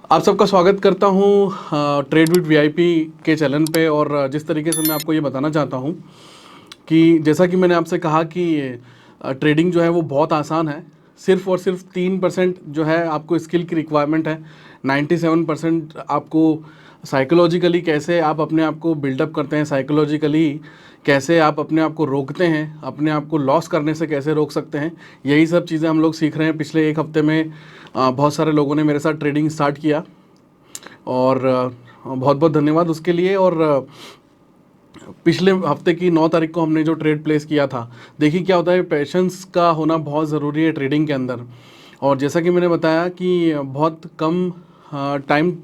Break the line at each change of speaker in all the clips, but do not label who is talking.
आप सबका स्वागत करता हूँ ट्रेड विद वीआईपी के चैनल पे। और जिस तरीके से मैं आपको ये बताना चाहता हूँ कि जैसा कि मैंने आपसे कहा कि ट्रेडिंग जो है वो बहुत आसान है। सिर्फ और सिर्फ 3% जो है आपको स्किल की रिक्वायरमेंट है। 97% आपको साइकोलॉजिकली कैसे आप अपने आप को बिल्डअप करते हैं, साइकोलॉजिकली कैसे आप अपने आप को रोकते हैं, अपने आप को लॉस करने से कैसे रोक सकते हैं, यही सब चीज़ें हम लोग सीख रहे हैं। पिछले एक हफ्ते में बहुत सारे लोगों ने मेरे साथ ट्रेडिंग स्टार्ट किया और बहुत बहुत धन्यवाद उसके लिए। और पिछले हफ्ते की 9 तारीख को हमने जो ट्रेड प्लेस किया था, देखिए क्या होता है, पेशेंस का होना बहुत ज़रूरी है ट्रेडिंग के अंदर। और जैसा कि मैंने बताया कि बहुत कम टाइम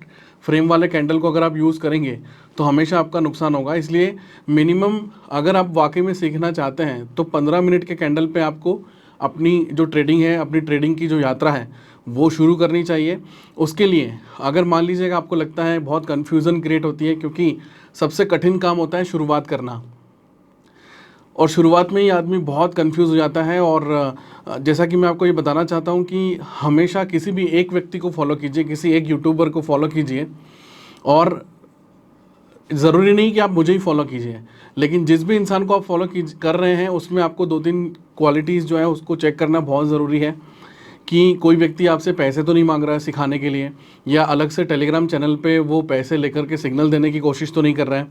फ्रेम वाले कैंडल को अगर आप यूज़ करेंगे तो हमेशा आपका नुकसान होगा। इसलिए मिनिमम अगर आप वाकई में सीखना चाहते हैं तो 15 मिनट के कैंडल पे आपको अपनी जो ट्रेडिंग है, अपनी ट्रेडिंग की जो यात्रा है वो शुरू करनी चाहिए। उसके लिए अगर मान लीजिएगा आपको लगता है बहुत कन्फ्यूज़न क्रिएट होती है, क्योंकि सबसे कठिन काम होता है शुरुआत करना, और शुरुआत में ही आदमी बहुत कंफ्यूज हो जाता है। और जैसा कि मैं आपको ये बताना चाहता हूँ कि हमेशा किसी भी एक व्यक्ति को फॉलो कीजिए, किसी एक यूट्यूबर को फॉलो कीजिए। और ज़रूरी नहीं कि आप मुझे ही फॉलो कीजिए, लेकिन जिस भी इंसान को आप फॉलो कर रहे हैं उसमें आपको दो तीन क्वालिटीज़ जो है उसको चेक करना बहुत ज़रूरी है कि कोई व्यक्ति आपसे पैसे तो नहीं मांग रहा है सिखाने के लिए, या अलग से टेलीग्राम चैनल पे वो पैसे लेकर के सिग्नल देने की कोशिश तो नहीं कर रहा है।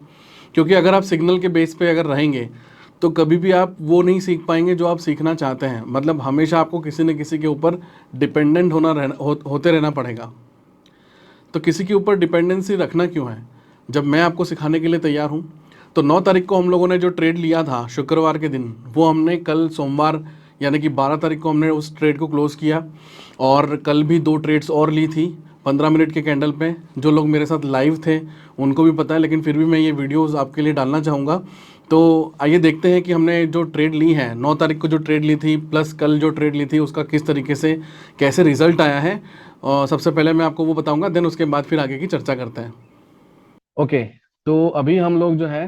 क्योंकि अगर आप सिग्नल के बेस पे अगर रहेंगे तो कभी भी आप वो नहीं सीख पाएंगे जो आप सीखना चाहते हैं। मतलब हमेशा आपको किसी न किसी के ऊपर डिपेंडेंट होते रहना पड़ेगा। तो किसी के ऊपर डिपेंडेंसी रखना क्यों है, जब मैं आपको सिखाने के लिए तैयार हूँ। तो 9 तारीख को हम लोगों ने जो ट्रेड लिया था शुक्रवार के दिन, वो हमने कल सोमवार यानी कि 12 तारीख को हमने उस ट्रेड को क्लोज़ किया। और कल भी दो ट्रेड्स और ली थी 15 मिनट के कैंडल पे। जो लोग मेरे साथ लाइव थे उनको भी पता है, लेकिन फिर भी मैं ये वीडियोस आपके लिए डालना चाहूँगा। तो आइए देखते हैं कि हमने जो ट्रेड ली है, 9 तारीख को जो ट्रेड ली थी प्लस कल जो ट्रेड ली थी, उसका किस तरीके से कैसे रिजल्ट आया है। और सबसे पहले मैं आपको वो बताऊंगा, देन उसके बाद फिर आगे की चर्चा करते हैं। ओके, तो अभी हम लोग जो है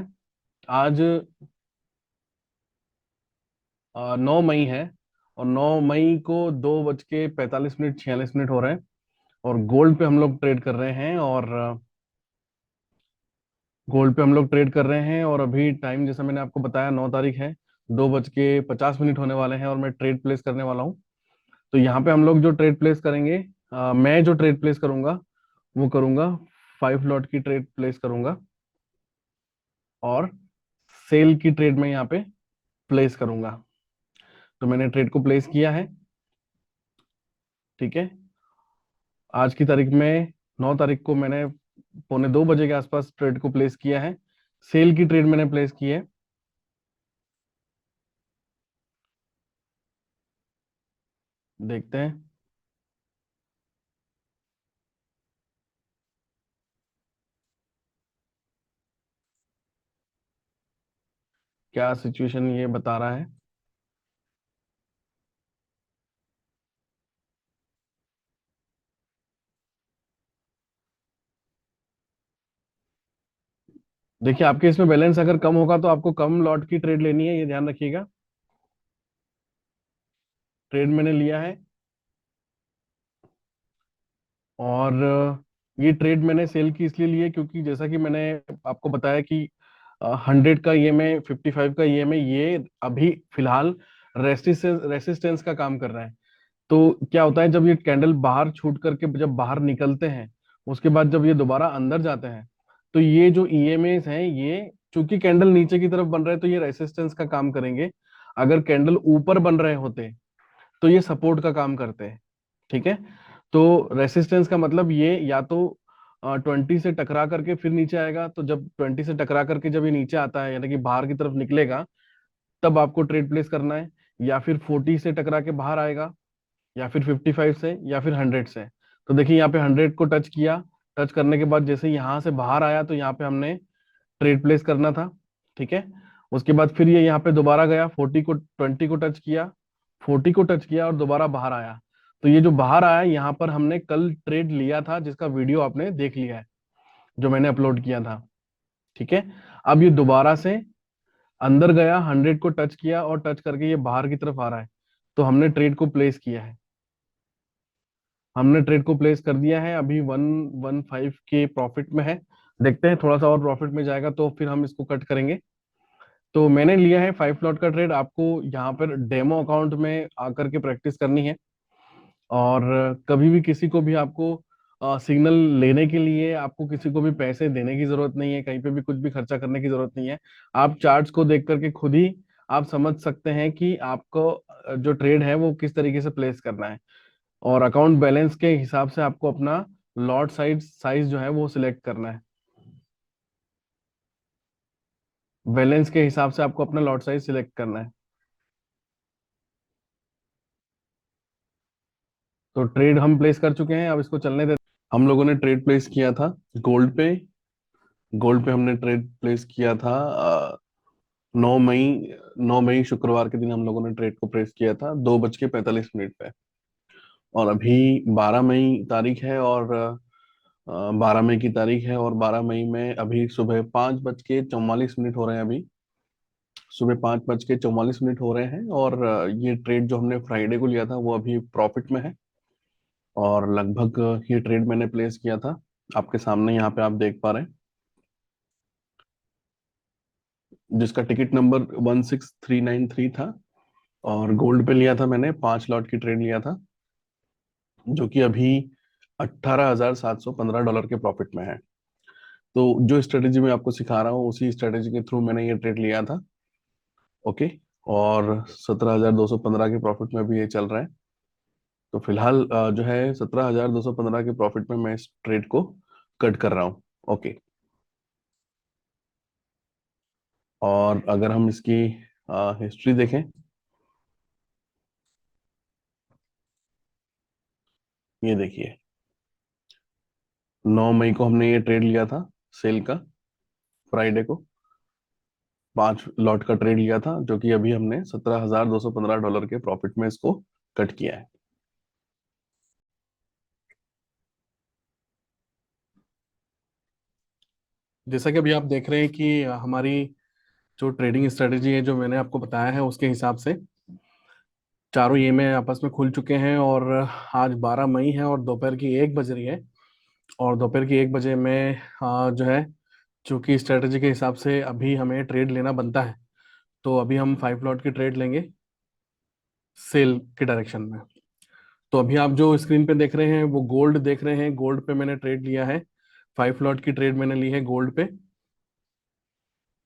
आज 9 मई है, और 9 मई को 2:45 मिनट 46 मिनट हो रहे हैं, और गोल्ड पे हम लोग ट्रेड कर रहे हैं। और गोल्ड पे हम लोग ट्रेड कर रहे हैं, और अभी टाइम जैसा मैंने आपको बताया 9 तारीख है, 2:50 होने वाले हैं, और मैं ट्रेड प्लेस करने वाला हूँ। तो यहाँ पे हम लोग जो ट्रेड प्लेस करेंगे, मैं जो ट्रेड प्लेस करूंगा वो करूंगा 5 लॉट की ट्रेड प्लेस करूंगा, और सेल की ट्रेड में यहाँ पे प्लेस करूंगा। तो मैंने ट्रेड को प्लेस किया है, ठीक है। आज की तारीख में 9 तारीख को मैंने 1:45 के आसपास ट्रेड को प्लेस किया है। सेल की ट्रेड मैंने प्लेस की है। देखते हैं क्या सिचुएशन ये बता रहा है। देखिए, आपके इसमें बैलेंस अगर कम होगा तो आपको कम लॉट की ट्रेड लेनी है, ये ध्यान रखिएगा। ट्रेड मैंने लिया है, और ये ट्रेड मैंने सेल की इसलिए ली है क्योंकि जैसा कि मैंने आपको बताया कि 100 का ईएमए, 55 का ईएमए, ये अभी फिलहाल रेसिस्टेंस रेसिस्टेंस का काम कर रहा है। तो क्या होता है, जब ये कैंडल बाहर छूट करके जब बाहर निकलते हैं, उसके बाद जब ये दोबारा अंदर जाते हैं, तो ये जो ईएमएस हैं, ये चूंकि कैंडल नीचे की तरफ बन रहे हैं तो ये रेसिस्टेंस का काम करेंगे। अगर कैंडल ऊपर बन रहे होते तो ये सपोर्ट का काम करते हैं, ठीक है। तो रेसिस्टेंस का मतलब ये या तो 20 से टकरा करके फिर नीचे आएगा, तो जब 20 से टकरा करके जब ये नीचे आता है यानी कि बाहर की तरफ निकलेगा, तब आपको ट्रेड प्लेस करना है। या फिर 40 से टकरा के बाहर आएगा, या फिर 55 से, या फिर 100 से। तो देखिए यहाँ पे 100 को टच किया, टच करने के बाद जैसे यहाँ से बाहर आया तो यहाँ पे हमने ट्रेड प्लेस करना था, ठीक है। उसके बाद फिर ये यहाँ पे दोबारा गया, 20 को टच किया, 40 को टच किया, और दोबारा बाहर आया। तो ये जो बाहर आया, यहाँ पर हमने कल ट्रेड लिया था जिसका वीडियो आपने देख लिया है, जो मैंने अपलोड किया था, ठीक है। अब ये दोबारा से अंदर गया, 100 को टच किया, और टच करके ये बाहर की तरफ आ रहा है, तो हमने ट्रेड को प्लेस किया है। हमने ट्रेड को प्लेस कर दिया है, अभी 115 के प्रॉफिट में है। देखते हैं थोड़ा सा और प्रॉफिट में जाएगा तो फिर हम इसको कट करेंगे। तो मैंने लिया है 5 लॉट का ट्रेड। आपको यहाँ पर डेमो अकाउंट में आकर के प्रैक्टिस करनी है। और कभी भी किसी को भी आपको सिग्नल लेने के लिए आपको किसी को भी पैसे देने की जरूरत नहीं है, कहीं पे भी कुछ भी खर्चा करने की जरूरत नहीं है। आप चार्ट्स को देख करके खुद ही आप समझ सकते हैं कि आपको जो ट्रेड है वो किस तरीके से प्लेस करना है। और अकाउंट बैलेंस के हिसाब से आपको अपना लॉट साइज साइज जो है वो सिलेक्ट करना है। बैलेंस के हिसाब से आपको अपना लॉट साइज सिलेक्ट करना है। तो ट्रेड हम प्लेस कर चुके हैं, अब इसको चलने देते। हम लोगों ने ट्रेड प्लेस किया था गोल्ड पे। गोल्ड पे हमने ट्रेड प्लेस किया था 9 मई। 9 मई शुक्रवार के दिन हम लोगों ने ट्रेड को प्लेस किया था 2:45 पे। और अभी 12 मई तारीख है, और 12 मई की तारीख है, और 12 मई में अभी सुबह 5:44 हो रहे हैं। अभी सुबह 5:44 हो रहे हैं, और ये ट्रेड जो हमने फ्राइडे को लिया था वो अभी प्रॉफिट में है। और लगभग ये ट्रेड मैंने प्लेस किया था आपके सामने, यहाँ पे आप देख पा रहे हैं, जिसका टिकट नंबर 16393 था। और गोल्ड पे लिया था मैंने 5 लॉट की ट्रेड लिया था, जो कि अभी $18,715 के प्रॉफिट में है। तो जो स्ट्रेटेजी मैं आपको सिखा रहा हूँ उसी स्ट्रेटेजी के थ्रू मैंने ये ट्रेड लिया था। ओके। और 17,215 के प्रॉफिट में भी ये चल रहा है। तो फिलहाल जो है 17,215 के प्रॉफिट में मैं इस ट्रेड को कट कर रहा हूँ। ओके। और अगर हम इसकी हिस्ट्री देखें, ये देखिए 9 मई को हमने ये ट्रेड लिया था सेल का, फ्राइडे को 5 लॉट का ट्रेड लिया था, जो कि अभी हमने $17,215 के प्रॉफिट में इसको कट किया है। जैसा कि अभी आप देख रहे हैं कि हमारी जो ट्रेडिंग स्ट्रेटेजी है जो मैंने आपको बताया है उसके हिसाब से चारों ये में आपस में खुल चुके हैं। और आज 12 मई है और दोपहर की 1 बज रही है। और दोपहर की 1 बजे में जो है, चूंकि स्ट्रेटेजी के हिसाब से अभी हमें ट्रेड लेना बनता है, तो अभी हम 5 लॉट की ट्रेड लेंगे सेल के डायरेक्शन में। तो अभी आप जो स्क्रीन पे देख रहे हैं वो गोल्ड देख रहे हैं। गोल्ड पे मैंने ट्रेड लिया है, 5 लॉट की ट्रेड मैंने ली है गोल्ड पे।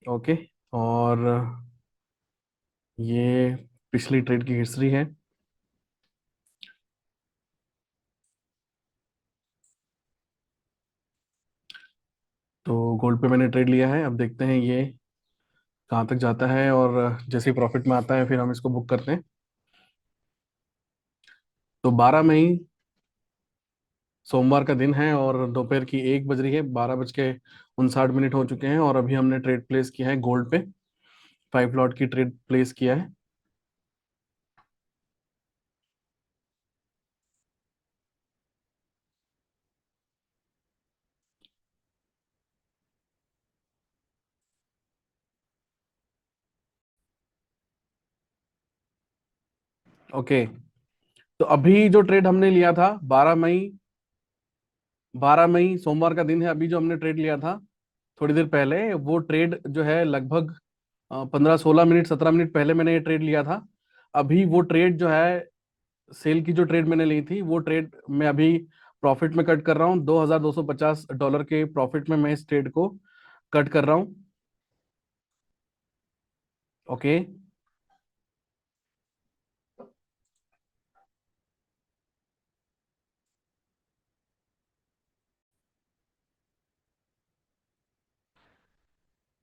ओके। और ये पिछली ट्रेड की हिस्ट्री है। तो गोल्ड पे मैंने ट्रेड लिया है, अब देखते हैं ये कहाँ तक जाता है। और जैसे ही प्रॉफिट में आता है फिर हम इसको बुक करते हैं। तो 12 मई सोमवार का दिन है और दोपहर की 1 बज रही है, 12:59 हो चुके हैं। और अभी हमने ट्रेड प्लेस किया है गोल्ड पे, 5 लॉट की ट्रेड प्लेस किया है। ओके। तो अभी जो ट्रेड हमने लिया था 12 मई सोमवार का दिन है, अभी जो हमने ट्रेड लिया था थोड़ी देर पहले, वो ट्रेड जो है लगभग 15 16 मिनट 17 मिनट पहले मैंने ये ट्रेड लिया था। अभी वो ट्रेड जो है, सेल की जो ट्रेड मैंने ली थी वो ट्रेड मैं अभी प्रॉफिट में कट कर रहा हूँ। $2,250 के प्रॉफिट में मैं इस ट्रेड को कट कर रहा हूँ। ओके।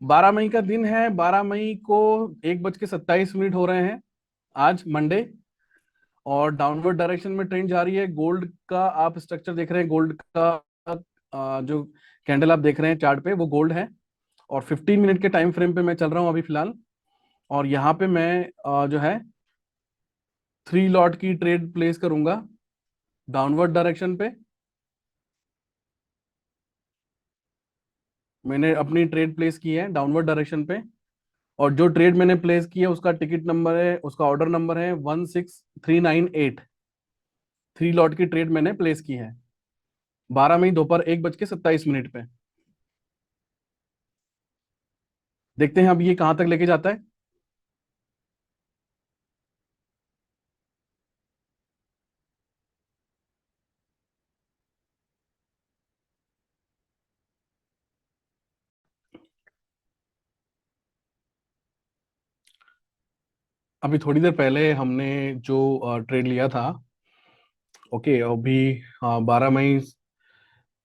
12 मई का दिन है, 12 मई को 1:27 हो रहे हैं, आज मंडे। और डाउनवर्ड डायरेक्शन में ट्रेंड जा रही है। गोल्ड का आप स्ट्रक्चर देख रहे हैं, गोल्ड का जो कैंडल आप देख रहे हैं चार्ट पे वो गोल्ड है। और 15 मिनट के टाइम फ्रेम पे मैं चल रहा हूँ अभी फिलहाल। और यहाँ पे मैं जो है 3 लॉट की ट्रेड प्लेस करूंगा डाउनवर्ड डायरेक्शन पे। मैंने अपनी ट्रेड प्लेस की है डाउनवर्ड डायरेक्शन पे। और जो ट्रेड मैंने प्लेस की है उसका टिकट नंबर है, उसका ऑर्डर नंबर है 16398। 3 लॉट की ट्रेड मैंने प्लेस की है 12 मई दोपहर 1:27 पे। देखते हैं अब ये कहां तक लेके जाता है। अभी थोड़ी देर पहले हमने जो ट्रेड लिया था, ओके, अभी 12 मई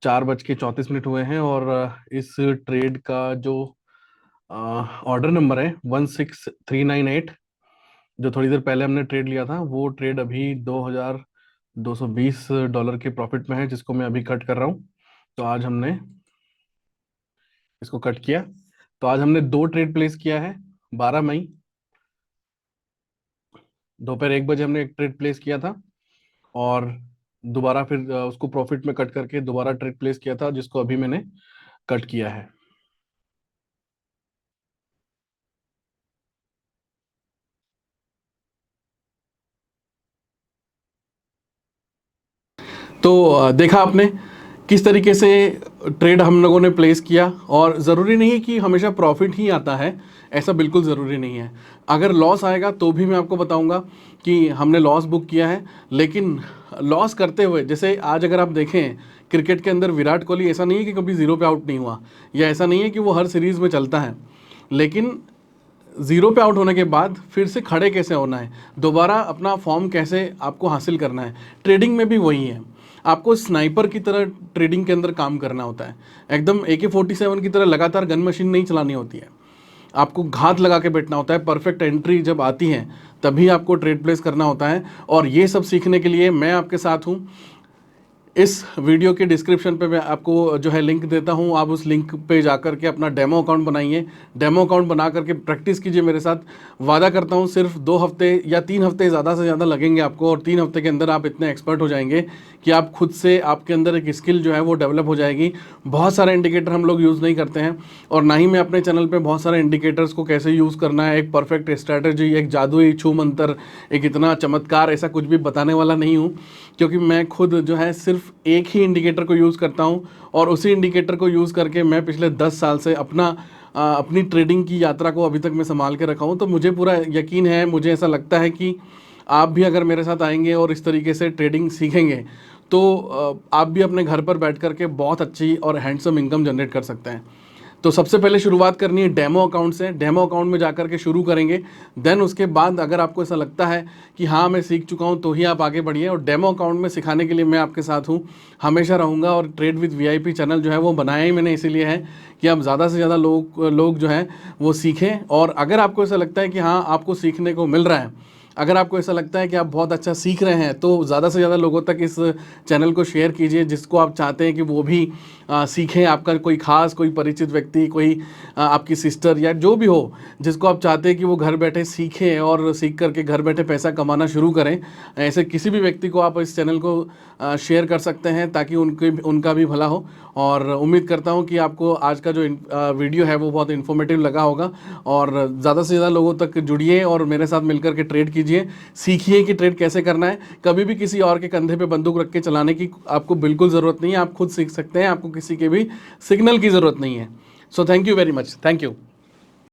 4:34 हुए हैं, और इस ट्रेड का जो ऑर्डर नंबर है 16398, जो थोड़ी देर पहले हमने ट्रेड लिया था, वो ट्रेड अभी $2220 के प्रॉफिट में है, जिसको मैं अभी कट कर रहा हूँ। तो आज हमने इसको कट किया। तो आज हमने दो ट्रेड प्लेस किया है। 12 मई दोपहर 1 बजे हमने एक ट्रेड प्लेस किया था, और दोबारा फिर उसको प्रॉफिट में कट करके दोबारा ट्रेड प्लेस किया था, जिसको अभी मैंने कट किया है। तो देखा आपने किस तरीके से ट्रेड हम लोगों ने प्लेस किया, और ज़रूरी नहीं है कि हमेशा प्रॉफिट ही आता है, ऐसा बिल्कुल ज़रूरी नहीं है। अगर लॉस आएगा तो भी मैं आपको बताऊंगा कि हमने लॉस बुक किया है, लेकिन लॉस करते हुए, जैसे आज अगर आप देखें क्रिकेट के अंदर विराट कोहली ऐसा नहीं है कि कभी ज़ीरो पे आउट नहीं हुआ, या ऐसा नहीं है कि वो हर सीरीज़ में चलता है, लेकिन ज़ीरो पे आउट होने के बाद फिर से खड़े कैसे होना है, दोबारा अपना फॉर्म कैसे आपको हासिल करना है। ट्रेडिंग में भी वही है, आपको स्नाइपर की तरह ट्रेडिंग के अंदर काम करना होता है। एकदम AK-47 की तरह लगातार गन मशीन नहीं चलानी होती है, आपको घात लगा के बैठना होता है। परफेक्ट एंट्री जब आती है तभी आपको ट्रेड प्लेस करना होता है, और ये सब सीखने के लिए मैं आपके साथ हूँ। इस वीडियो के डिस्क्रिप्शन पे मैं आपको जो है लिंक देता हूँ, आप उस लिंक पे जाकर के अपना डेमो अकाउंट बनाइए। डेमो अकाउंट बना करके प्रैक्टिस कीजिए मेरे साथ। वादा करता हूँ सिर्फ 2 हफ्ते या 3 हफ्ते ज़्यादा से ज़्यादा लगेंगे आपको, और 3 हफ्ते के अंदर आप इतने एक्सपर्ट हो जाएंगे कि आप खुद से, आपके अंदर एक स्किल जो है वो डेवलप हो जाएगी। बहुत सारे इंडिकेटर हम लोग यूज़ नहीं करते हैं, और ना ही मैं अपने चैनल पे बहुत सारे इंडिकेटर्स को कैसे यूज़ करना है, एक परफेक्ट स्ट्रैटेजी, एक जादुई छू मंतर, एक इतना चमत्कार, ऐसा कुछ भी बताने वाला नहीं हूँ। क्योंकि मैं खुद जो है सिर्फ एक ही इंडिकेटर को यूज़ करता हूँ, और उसी इंडिकेटर को यूज़ करके मैं पिछले 10 साल से अपनी ट्रेडिंग की यात्रा को अभी तक मैं संभाल के रखा हूँ। तो मुझे पूरा यकीन है, मुझे ऐसा लगता है कि आप भी अगर मेरे साथ आएंगे और इस तरीके से ट्रेडिंग सीखेंगे, तो आप भी अपने घर पर बैठ कर के बहुत अच्छी और हैंडसम इनकम जनरेट कर सकते हैं। तो सबसे पहले शुरुआत करनी है डेमो अकाउंट से। डेमो अकाउंट में जाकर के शुरू करेंगे, देन उसके बाद अगर आपको ऐसा लगता है कि हाँ मैं सीख चुका हूँ, तो ही आप आगे बढ़िए। और डेमो अकाउंट में सिखाने के लिए मैं आपके साथ हूँ, हमेशा रहूँगा। और ट्रेड विद VIP चैनल जो है वो बनाया ही मैंने इसीलिए है कि आप ज़्यादा से ज़्यादा लोग जो हैं वो सीखें। और अगर आपको ऐसा लगता है कि हाँ आपको सीखने को मिल रहा है, अगर आपको ऐसा लगता है कि आप बहुत अच्छा सीख रहे हैं, तो ज़्यादा से ज़्यादा लोगों तक इस चैनल को शेयर कीजिए, जिसको आप चाहते हैं कि वो भी सीखें। आपका कोई खास, कोई परिचित व्यक्ति, कोई आपकी सिस्टर या जो भी हो, जिसको आप चाहते हैं कि वो घर बैठे सीखें और सीख करके घर बैठे पैसा कमाना शुरू करें, ऐसे किसी भी व्यक्ति को आप इस चैनल को शेयर कर सकते हैं, ताकि उनका भी भला हो। और उम्मीद करता हूँ कि आपको आज का जो वीडियो है वो बहुत इन्फॉर्मेटिव लगा होगा, और ज़्यादा से ज़्यादा लोगों तक जुड़िए और मेरे साथ मिलकर के ट्रेड कीजिए, सीखिए कि ट्रेड कैसे करना है। कभी भी किसी और के कंधे पे बंदूक रख के चलाने की आपको बिल्कुल ज़रूरत नहीं है, आप खुद सीख सकते हैं, आपको किसी के भी सिग्नल की ज़रूरत नहीं है। So thank you very much, thank you.